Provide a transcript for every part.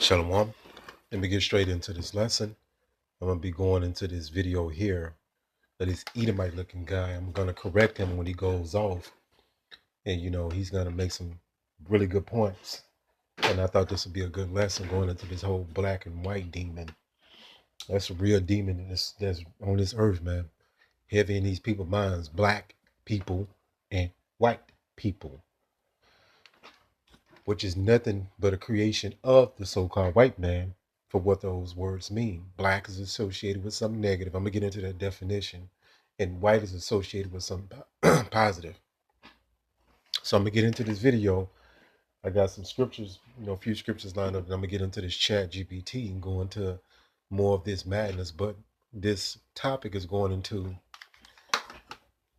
Shalom. Let me get straight into this lesson. I'm going to be going into this video here of this Edomite looking guy. I'm going to correct him when he goes off. And, he's going to make some really good points. And I thought this would be a good lesson going into this whole black and white demon. That's a real demon that's on this earth, man. Heavy in these people's minds. Black people and white people, which is nothing but a creation of the so-called white man for what those words mean. Black is associated with something negative. I'm going to get into that definition. And white is associated with something positive. So I'm going to get into this video. I got some scriptures, a few scriptures lined up. And I'm going to get into this chat GPT and go into more of this madness. But this topic is going into,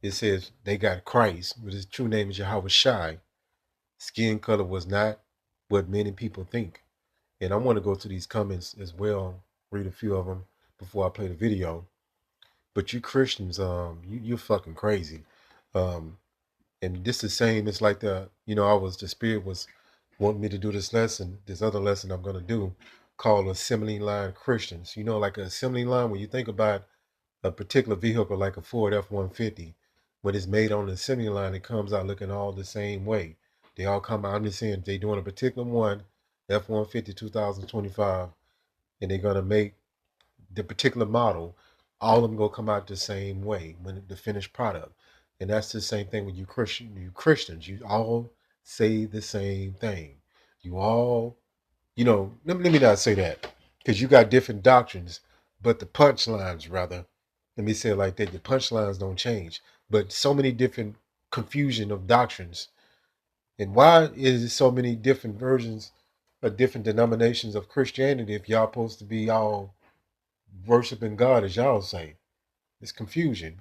it says they got Christ, but his true name is Yahweh Shai. Skin color was not what many people think. And I want to go to these comments as well, read a few of them before I play the video. But you Christians, you're fucking crazy. And this the same, it's like the Spirit was wanting me to do this other lesson I'm going to do called assembly line Christians. Like an assembly line, when you think about a particular vehicle like a Ford F-150, when it's made on the assembly line, it comes out looking all the same way. They all come out. I'm just saying, they doing a particular one, F-150 2025, and they're going to make the particular model. All of them going to come out the same way when the finished product. And that's the same thing with you Christians. You all say the same thing. You all, let me not say that, because you got different doctrines, but the punchlines, rather, let me say it like that, the punchlines don't change. But so many different confusion of doctrines. And why is it so many different versions of different denominations of Christianity if y'all supposed to be all worshiping God as y'all say? It's confusion.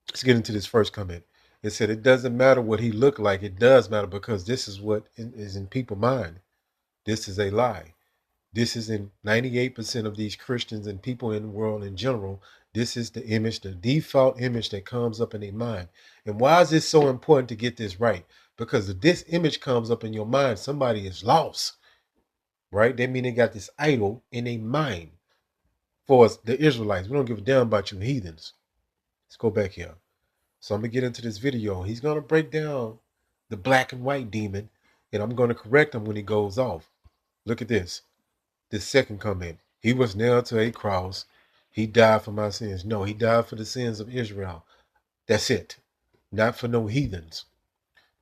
Let's get into this first comment. It said it doesn't matter what he looked like. It does matter because this is what is in people's mind. This is a lie. This is in 98% of these Christians and people in the world in general. This is the image, the default image that comes up in their mind. And why is this so important to get this right? Because if this image comes up in your mind, somebody is lost, right? That means they got this idol in their mind. For us, the Israelites, we don't give a damn about you heathens. Let's go back here. So I'm going to get into this video. He's going to break down the black and white demon, and I'm going to correct him when he goes off. Look at this. This second comment. He was nailed to a cross. He died for my sins. No, he died for the sins of Israel. That's it. Not for no heathens.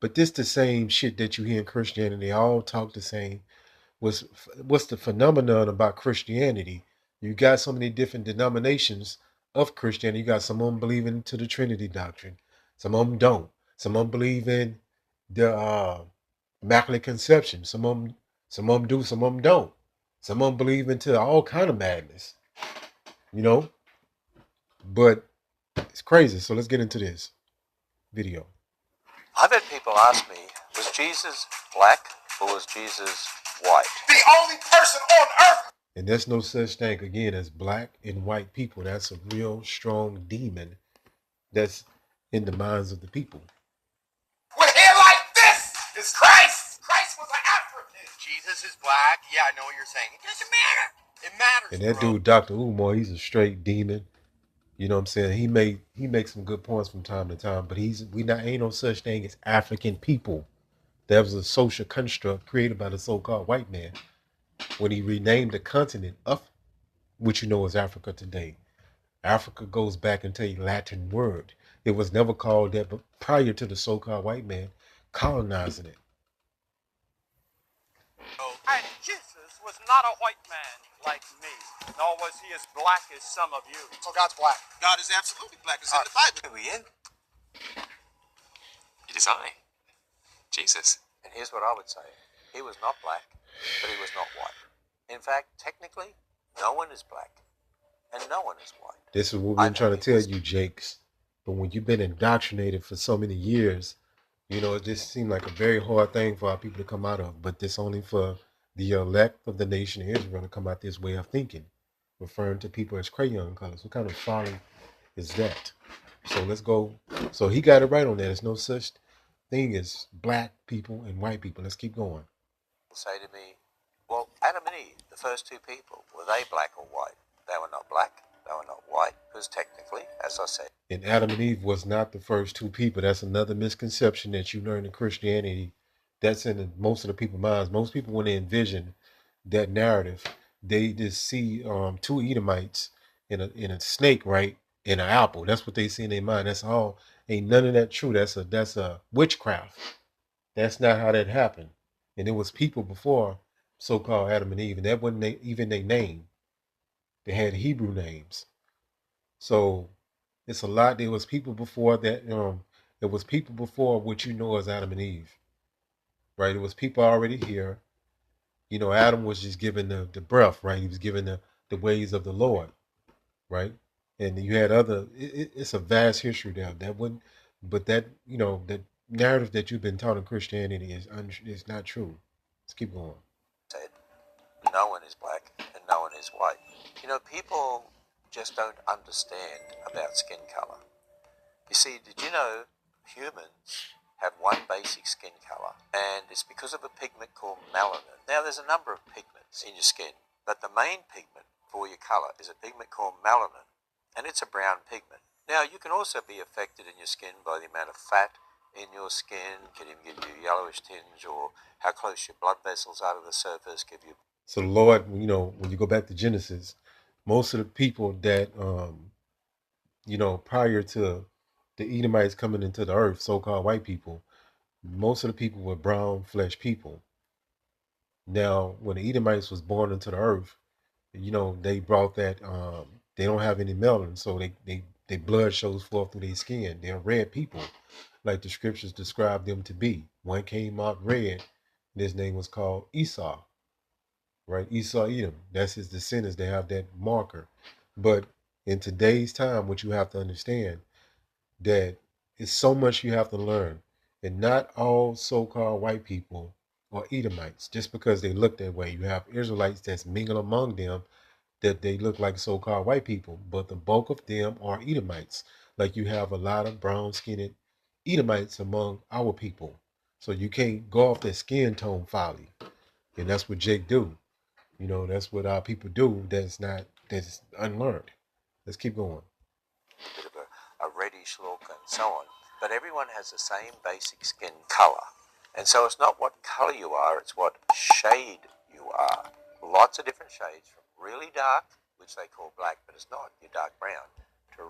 But this the same shit that you hear in Christianity. They all talk the same. What's the phenomenon about Christianity? You got so many different denominations of Christianity. You got some of them believing to the Trinity doctrine. Some of them don't. Some of them believe in the Immaculate Conception. Some of them do. Some of them don't. Some of them believe into all kind of madness. But it's crazy. So let's get into this video. I've had people ask me, was Jesus black or was Jesus white? The only person on earth. And there's no such thing, again, as black and white people. That's a real strong demon that's in the minds of the people. With hair like this is Christ. Christ was an African. Jesus is black. Yeah, I know what you're saying. It doesn't matter. It matters. And that dude, Dr. Umar, he's a straight demon. You know what I'm saying? He makes some good points from time to time, but ain't no such thing as African people. That was a social construct created by the so-called white man when he renamed the continent of which is Africa today. Africa goes back into a Latin word. It was never called that, but prior to the so-called white man colonizing it. And Jesus was not a white man like me, nor was he as black as some of you. So God's black. God is absolutely black. It's in the Bible. Who are we in? It is I, Jesus. And here's what I would say. He was not black, but he was not white. In fact, technically, no one is black and no one is white. This is what we've been trying to tell you, Jakes. But when you've been indoctrinated for so many years, it just seemed like a very hard thing for our people to come out of. But this only for the elect of the nation of Israel to come out this way of thinking, referring to people as crayon colors. What kind of folly is that? So let's go. So he got it right on that. There's no such thing as black people and white people. Let's keep going. Say to me, Well, Adam and Eve, the first two people, were they black or white? They were not black. They were not white, because technically, as I said, And Adam and Eve was not the first two people. That's another misconception that you learn in Christianity. That's in most of the people's minds. Most people, when they envision that narrative, they just see two Edomites in a snake, right, in an apple. That's what they see in their mind. That's all. Ain't none of that true. That's a witchcraft. That's not how that happened. And there was people before so-called Adam and Eve, and that wasn't even their name. They had Hebrew names. So it's a lot. There was people before that. There was people before what you know as Adam and Eve, right? It was people already here. Adam was just given the breath, right? He was given the ways of the Lord, right? And you had other. It's a vast history there. That wouldn't, but that that narrative that you've been taught in Christianity is not true. Let's keep going. said no one is black and no one is white. People just don't understand about skin color. You see, did you know humans have one basic skin color, and it's because of a pigment called melanin. Now, there's a number of pigments in your skin, but the main pigment for your color is a pigment called melanin, and it's a brown pigment. Now, you can also be affected in your skin by the amount of fat in your skin, can even give you a yellowish tinge, or how close your blood vessels are to the surface, give you. So the Lord, when you go back to Genesis, most of the people that prior to the Edomites coming into the earth, so-called white people, most of the people were brown flesh people. Now, when the Edomites was born into the earth, they brought that they don't have any melanin, so they blood shows forth through their skin. They're red people, like the scriptures describe them to be. One came out red, and his name was called Esau, right? Esau Edom. That's his descendants. They have that marker. But in today's time, what you have to understand that it's so much you have to learn. And not all so-called white people are Edomites just because they look that way. You have Israelites that's mingle among them that they look like so-called white people, but the bulk of them are Edomites. Like you have a lot of brown-skinned Edomites among our people. So you can't go off that skin tone folly. And that's what Jake do. That's what our people do that's unlearned. Let's keep going. A bit of a reddish look and so on. But everyone has the same basic skin color. And so it's not what color you are, it's what shade you are. Lots of different shades, from really dark, which they call black, but it's not, you're dark brown.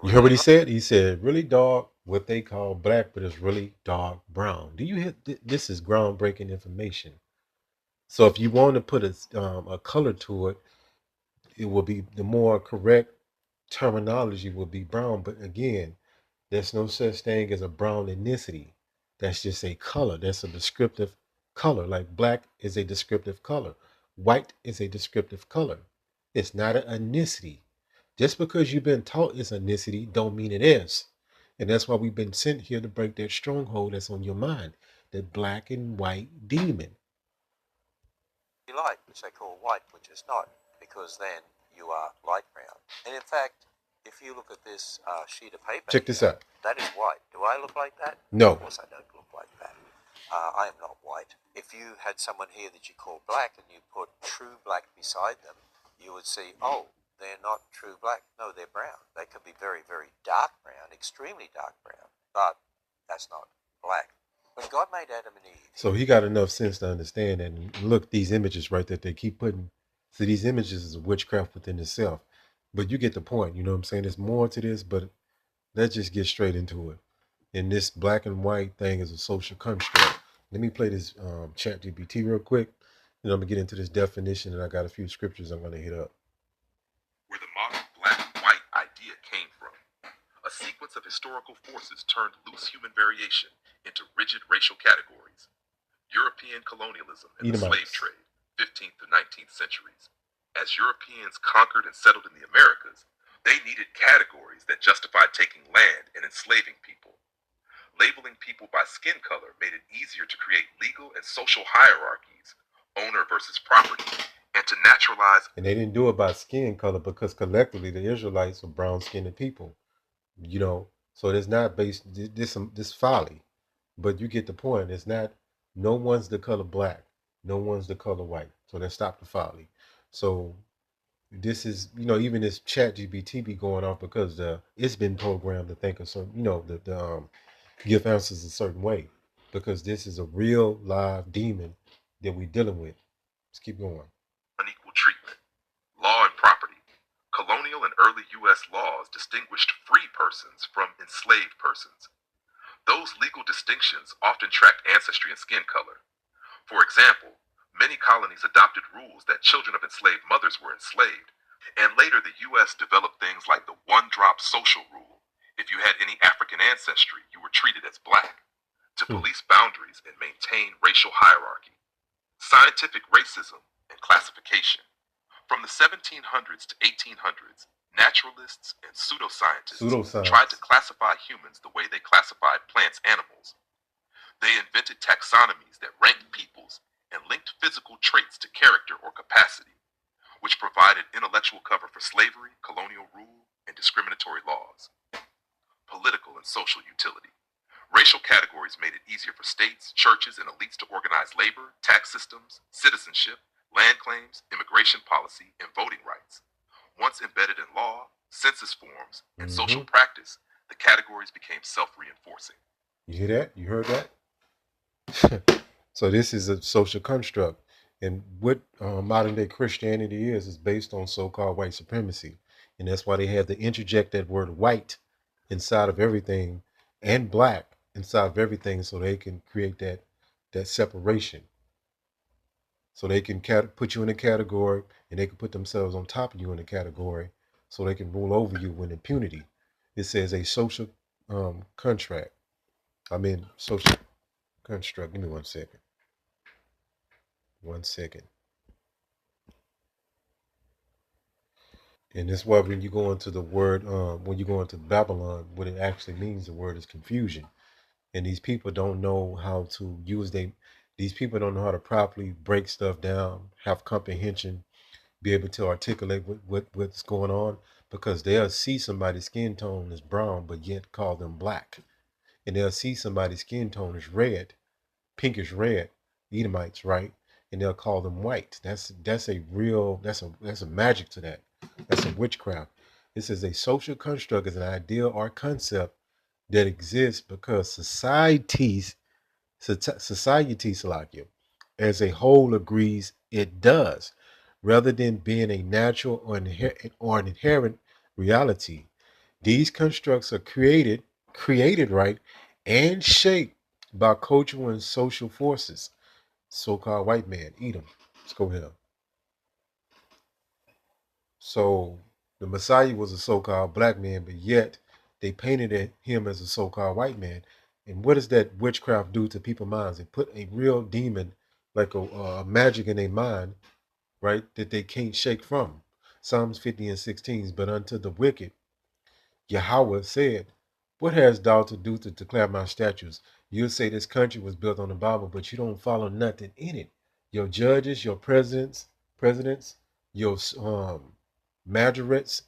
You heard what he said? He said really dark, what they call black, but it's really dark brown. Do you hear? This is groundbreaking information. So if you want to put a color to it, it will be the more correct terminology would be brown. But again, there's no such thing as a brown ethnicity. That's just a color. That's a descriptive color. Like black is a descriptive color. White is a descriptive color. It's not an ethnicity. Just because you've been taught it's ethnicity don't mean it is. And that's why we've been sent here to break that stronghold that's on your mind, that black and white demon. light, which they call white, which is not, because then you are light brown. And in fact, if you look at this sheet of paper, Check this out. that is white. Do I look like that? No. Of course I don't look like that. I am not white. If you had someone here that you call black and you put true black beside them, you would see, oh, they're not true black. No, they're brown. They could be very, very dark brown, extremely dark brown, but that's not black. When God made Adam and Eve. So he got enough sense to understand that. And look, these images right that they keep putting. So these images is witchcraft within itself. But you get the point. You know what I'm saying? There's more to this, but let's just get straight into it. And this black and white thing is a social construct. Let me play this ChatGPT real quick. And I'm going to get into this definition, and I got a few scriptures I'm going to hit up. Where the modern black-white idea came from. A sequence of historical forces turned loose human variation into rigid racial categories. European colonialism and the slave trade, 15th to 19th centuries. As Europeans conquered and settled in the Americas, they needed categories that justified taking land and enslaving people. Labeling people by skin color made it easier to create legal and social hierarchies, owner versus property, and to naturalize. And they didn't do it by skin color because collectively the Israelites are brown-skinned people. You know, so it's not based this folly, but you get the point. It's not. No one's the color black. No one's the color white. So let's stop the folly. So this is, even this chat GBT be going off because it's been programmed to think of certain, give answers a certain way, because this is a real live demon that we're dealing with. Let's keep going. Unequal treatment. Law and property. Colonial and early U.S. laws distinguished free persons from enslaved persons. Those legal distinctions often tracked ancestry and skin color. For example, many colonies adopted rules that children of enslaved mothers were enslaved, and later the U.S. developed things like the one-drop social rule. If you had any African ancestry, you were treated as black, to police boundaries and maintain racial hierarchy. Scientific racism and classification. From the 1700s to 1800s, naturalists and pseudoscientists tried to classify humans the way they classified plants, animals. They invented taxonomies that ranked peoples and linked physical traits to character or capacity, which provided intellectual cover for slavery, colonial rule, and discriminatory laws. Political and social utility. Racial categories made it easier for states, churches, and elites to organize labor, tax systems, citizenship, land claims, immigration policy, and voting rights. Once embedded in law, census forms, and social practice, the categories became self-reinforcing. You hear that? You heard that? So this is a social construct. And what modern day Christianity is based on so-called white supremacy. And that's why they had to interject that word white inside of everything, and black inside of everything, so they can create that separation. So they can put you in a category, and they can put themselves on top of you in a category, so they can rule over you with impunity. It says a social contract. Social construct. Give me 1 second. 1 second. And that's why when you go into the word, when you go into Babylon, what it actually means, the word is confusion. And these people don't know how to these people don't know how to properly break stuff down, have comprehension, be able to articulate what's going on, because they'll see somebody's skin tone is brown, but yet call them black. And they'll see somebody's skin tone is red, pinkish red, Edomites, right? And they'll call them white. That's a magic to that. That's a witchcraft. This is a social construct, is an idea or concept that exists because society, Salakia, as a whole agrees it does, rather than being a natural or an inherent reality. These constructs are created, right, and shaped by cultural and social forces. So-called white man, Edom. Let's go here. So the Messiah was a so-called black man, but yet they painted him as a so-called white man. And what does that witchcraft do to people's minds? It put a real demon, like a magic in their mind, right, that they can't shake from. Psalms 50 and 16, but unto the wicked, Yahweh said, what has thou to do to declare my statutes? You'll say this country was built on the Bible, but you don't follow nothing in it. Your judges, your presidents, your magistrates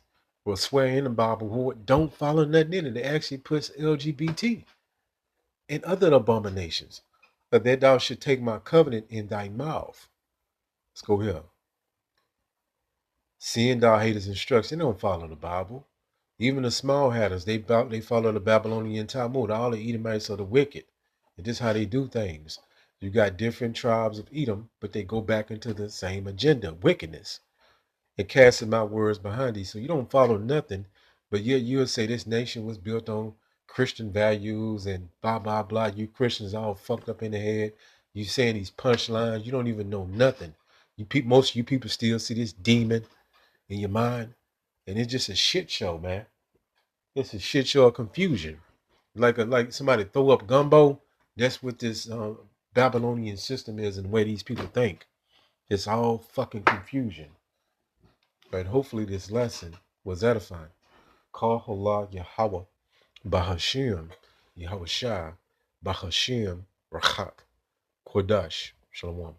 will swear in the Bible who don't follow nothing in it. It actually puts LGBT and other abominations. But that thou should take my covenant in thy mouth. Let's go here. Seeing thou haters instruction, they don't follow the Bible. Even the small hatters, they follow the Babylonian Talmud. All the Edomites are the wicked. And this is how they do things. You got different tribes of Edom, but they go back into the same agenda, wickedness, and casting out words behind these. So you don't follow nothing, but yet you'll say this nation was built on Christian values and blah, blah, blah. You Christians all fucked up in the head. You saying these punchlines. You don't even know nothing. Most of you people still see this demon in your mind. And it's just a shit show, man. It's a shit show of confusion. Like somebody throw up gumbo. That's what this Babylonian system is, and the way these people think. It's all fucking confusion. But hopefully this lesson was edifying. Call Allah Yahweh Bahashim Yahweh Shah Bahashim Rachak Kodash Shalom.